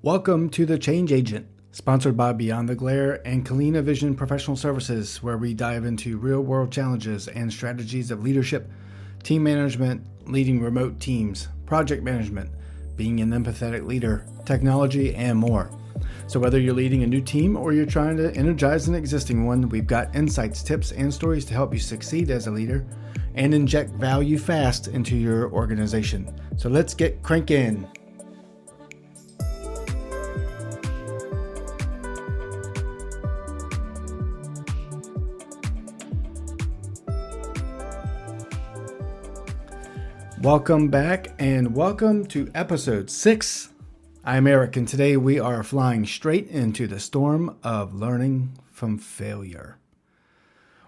Welcome to The Change Agent, sponsored by Beyond the Glare and Kalina Vision Professional Services, where we dive into real-world challenges and strategies of leadership, team management, leading remote teams, project management, being an empathetic leader, technology, and more. So whether you're leading a new team or you're trying to energize an existing one, we've got insights, tips, and stories to help you succeed as a leader and inject value fast into your organization. So let's get cranking. Welcome back and welcome to episode 6. I'm Eric, and today we are flying straight into the storm of learning from failure.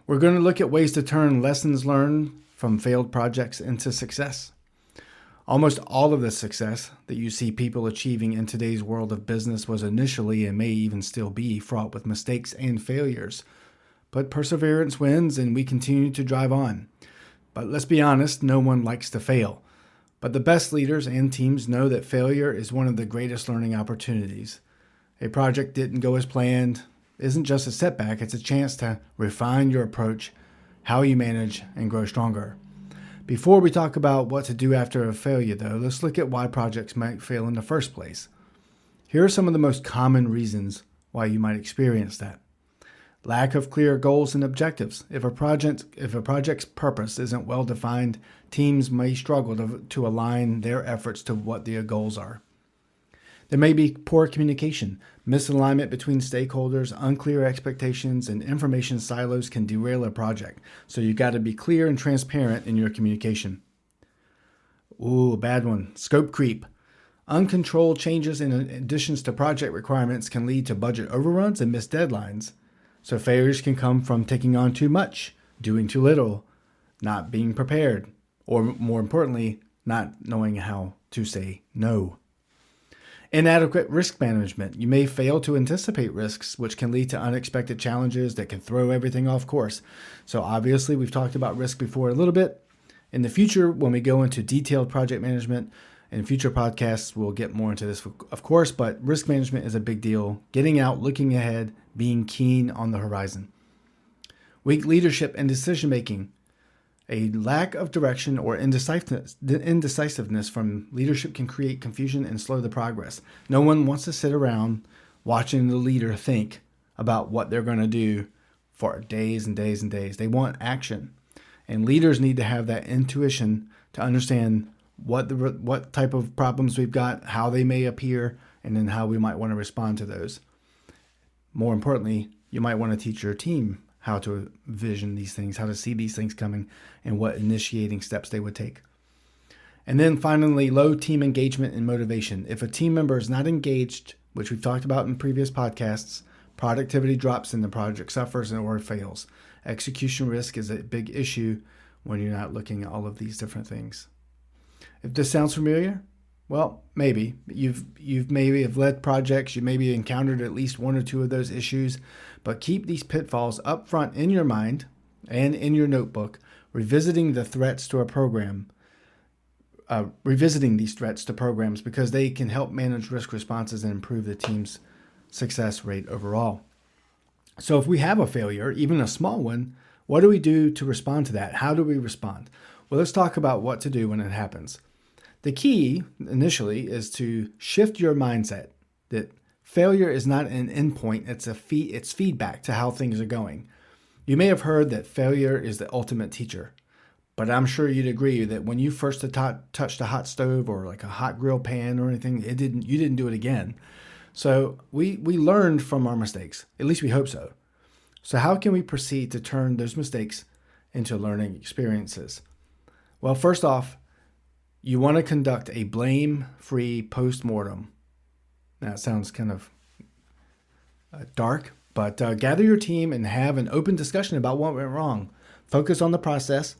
We're going to look at ways to turn lessons learned from failed projects into success. Almost all of the success that you see people achieving in today's world of business was initially and may even still be fraught with mistakes and failures. But perseverance wins and we continue to drive on. But let's be honest, no one likes to fail. But the best leaders and teams know that failure is one of the greatest learning opportunities. A project didn't go as planned isn't just a setback, it's a chance to refine your approach, how you manage, and grow stronger. Before we talk about what to do after a failure, though, let's look at why projects might fail in the first place. Here are some of the most common reasons why you might experience that. Lack of clear goals and objectives. If a project's purpose isn't well defined, teams may struggle to align their efforts to what their goals are. There may be poor communication. Misalignment between stakeholders, unclear expectations, and information silos can derail a project. So you got to be clear and transparent in your communication. Ooh, a bad one. Scope creep. Uncontrolled changes and additions to project requirements can lead to budget overruns and missed deadlines. So failures can come from taking on too much, doing too little, not being prepared, or more importantly, not knowing how to say no. Inadequate risk management. You may fail to anticipate risks, which can lead to unexpected challenges that can throw everything off course. So obviously, we've talked about risk before a little bit. In the future, when we go into detailed project management, in future podcasts, we'll get more into this, of course, but risk management is a big deal. Getting out, looking ahead, being keen on the horizon. Weak leadership and decision-making. A lack of direction or indecisiveness from leadership can create confusion and slow the progress. No one wants to sit around watching the leader think about what they're going to do for days and days and days. They want action. And leaders need to have that intuition to understand what type of problems we've got, how they may appear, and then how we might want to respond to those. More importantly, you might want to teach your team how to vision these things, how to see these things coming, and what initiating steps they would take. And then finally, low team engagement and motivation. If a team member is not engaged, which we've talked about in previous podcasts, productivity drops and the project suffers or fails. Execution risk is a big issue when you're not looking at all of these different things. If this sounds familiar, well, maybe. You've maybe have led projects, you maybe encountered at least one or two of those issues, but keep these pitfalls up front in your mind and in your notebook, revisiting the threats to a program, revisiting these threats to programs because they can help manage risk responses and improve the team's success rate overall. So if we have a failure, even a small one, what do we do to respond to that? How do we respond? Well, let's talk about what to do when it happens. The key initially is to shift your mindset that failure is not an endpoint, it's feedback to how things are going. You may have heard that failure is the ultimate teacher, but I'm sure you'd agree that when you first touched a hot stove or like a hot grill pan or anything, you didn't do it again. So we learned from our mistakes, at least we hope so. So how can we proceed to turn those mistakes into learning experiences? Well, first off, you want to conduct a blame-free post-mortem. Now, it sounds kind of dark, but gather your team and have an open discussion about what went wrong. Focus on the process.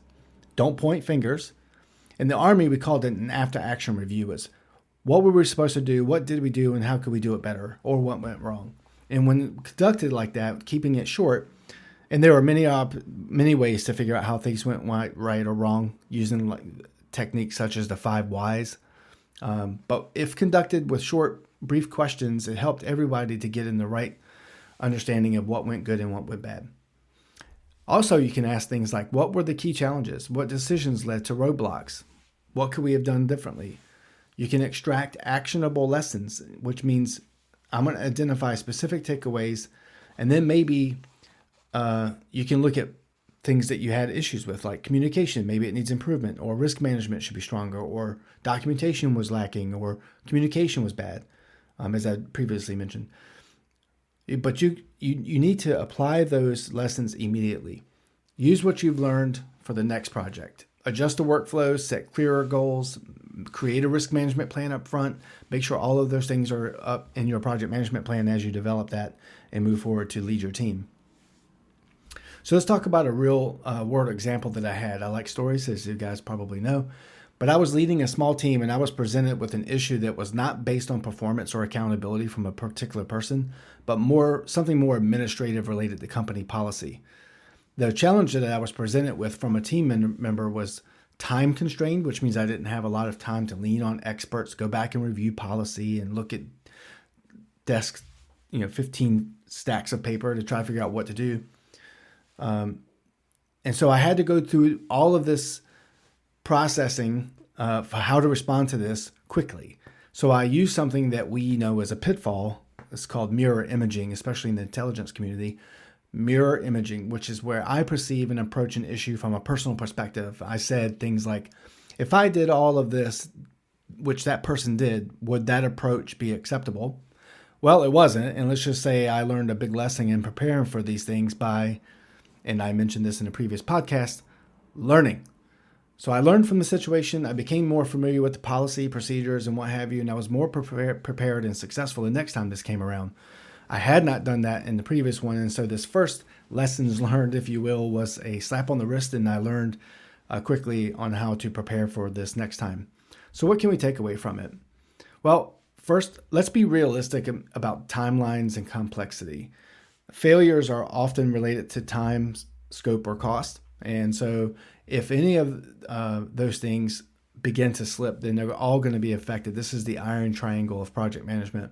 Don't point fingers. In the Army, we called it an after-action review. It's what were we supposed to do, what did we do, and how could we do it better, or what went wrong. And when conducted like that, keeping it short, and there are many ways to figure out how things went right or wrong using techniques such as the 5 whys. But if conducted with short brief questions, it helped everybody to get in the right understanding of what went good and what went bad. Also, you can ask things like, what were the key challenges? What decisions led to roadblocks? What could we have done differently? You can extract actionable lessons, which means I'm going to identify specific takeaways, and then maybe you can look at things that you had issues with, like communication. Maybe it needs improvement, or risk management should be stronger, or documentation was lacking, or communication was bad, as I previously mentioned. But you need to apply those lessons immediately. Use what you've learned for the next project. Adjust the workflow, set clearer goals, create a risk management plan up front. Make sure all of those things are up in your project management plan as you develop that and move forward to lead your team. So let's talk about a real world example that I had. I like stories, as you guys probably know. But I was leading a small team, and I was presented with an issue that was not based on performance or accountability from a particular person, but something more administrative related to company policy. The challenge that I was presented with from a team member was time constrained, which means I didn't have a lot of time to lean on experts, go back and review policy and look at desks, 15 stacks of paper to try to figure out what to do. And so I had to go through all of this processing for how to respond to this quickly. So I used something that we know as a pitfall. It's called mirror imaging, especially in the intelligence community. Mirror imaging, which is where I perceive and approach an issue from a personal perspective. I said things like, if I did all of this, which that person did, would that approach be acceptable? Well, it wasn't. And let's just say I learned a big lesson in preparing for these things by, and I mentioned this in a previous podcast, learning. So I learned from the situation. I became more familiar with the policy, procedures, and what have you, and I was more prepared and successful the next time this came around. I had not done that in the previous one, and so this first lessons learned, if you will, was a slap on the wrist, and I learned quickly on how to prepare for this next time. So what can we take away from it? Well, first, let's be realistic about timelines and complexity. Failures are often related to time, scope, or cost, and so if any of those things begin to slip, then they're all going to be affected. This is the iron triangle of project management.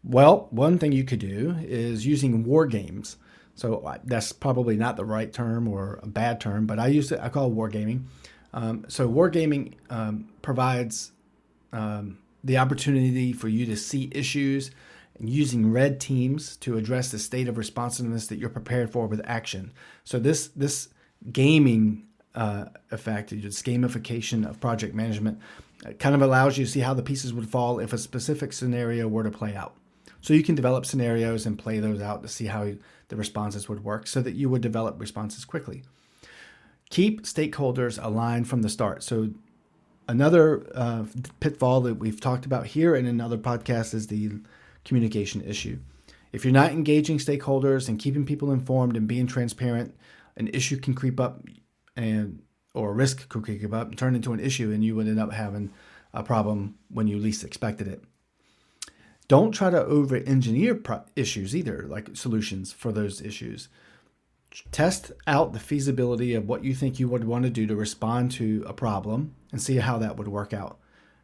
Well, one thing you could do is using war games. So that's probably not the right term or a bad term, but I call it wargaming. So wargaming provides the opportunity for you to see issues and using red teams to address the state of responsiveness that you're prepared for with action. So this gaming effect, this gamification of project management, kind of allows you to see how the pieces would fall if a specific scenario were to play out. So you can develop scenarios and play those out to see how the responses would work so that you would develop responses quickly. Keep stakeholders aligned from the start. So another pitfall that we've talked about here in another podcast is the communication issue. If you're not engaging stakeholders and keeping people informed and being transparent, an issue can creep up or a risk could creep up and turn into an issue, and you would end up having a problem when you least expected it. Don't try to over-engineer issues either, like solutions for those issues. Test out the feasibility of what you think you would want to do to respond to a problem and see how that would work out.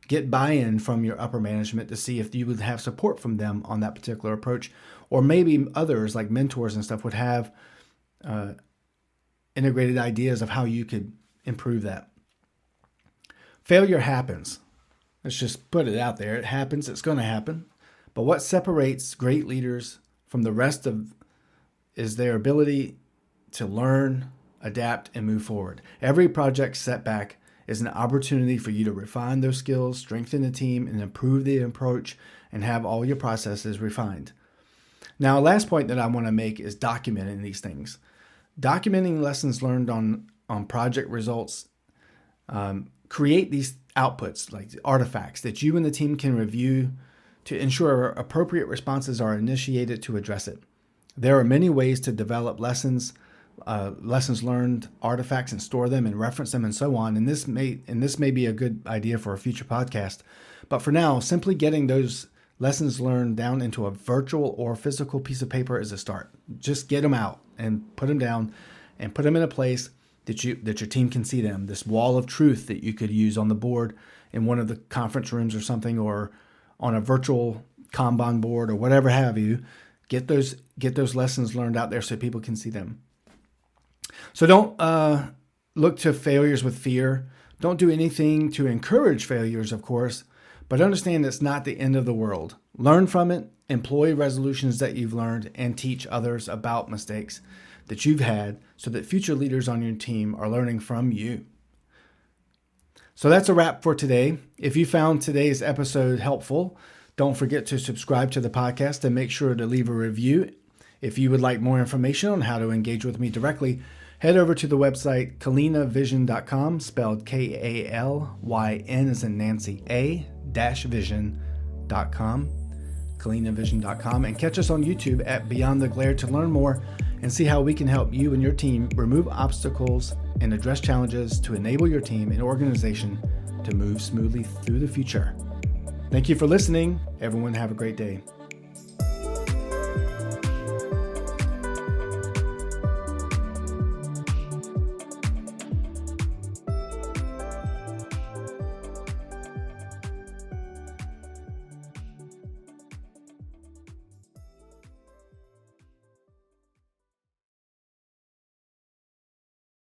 Get buy-in from your upper management to see if you would have support from them on that particular approach, or maybe others like mentors and stuff would have integrated ideas of how you could improve that. Failure happens. Let's just put it out there. It happens. It's going to happen. But what separates great leaders from the rest is their ability to learn, adapt, and move forward. Every project setback is an opportunity for you to refine those skills, strengthen the team, and improve the approach, and have all your processes refined. Now, last point that I want to make is documenting these things. Documenting lessons learned on project results, create these outputs, like artifacts that you and the team can review to ensure appropriate responses are initiated to address it. There are many ways to develop lessons learned artifacts and store them and reference them and so on. And this may be a good idea for a future podcast. But for now, simply getting those lessons learned down into a virtual or physical piece of paper is a start. Just get them out and put them down and put them in a place that your team can see them. This wall of truth that you could use on the board in one of the conference rooms or something, or on a virtual Kanban board or whatever have you. Get those lessons learned out there so people can see them. So don't look to failures with fear. Don't do anything to encourage failures, of course, but understand it's not the end of the world. Learn from it, employ resolutions that you've learned, and teach others about mistakes that you've had so that future leaders on your team are learning from you. So that's a wrap for today. If you found today's episode helpful, don't forget to subscribe to the podcast and make sure to leave a review. If you would like more information on how to engage with me directly, head over to the website kalinavision.com, spelled Kalyn as in Nancy, vision.com, kalinavision.com, and catch us on YouTube at Beyond the Glare to learn more and see how we can help you and your team remove obstacles and address challenges to enable your team and organization to move smoothly through the future. Thank you for listening. Everyone have a great day.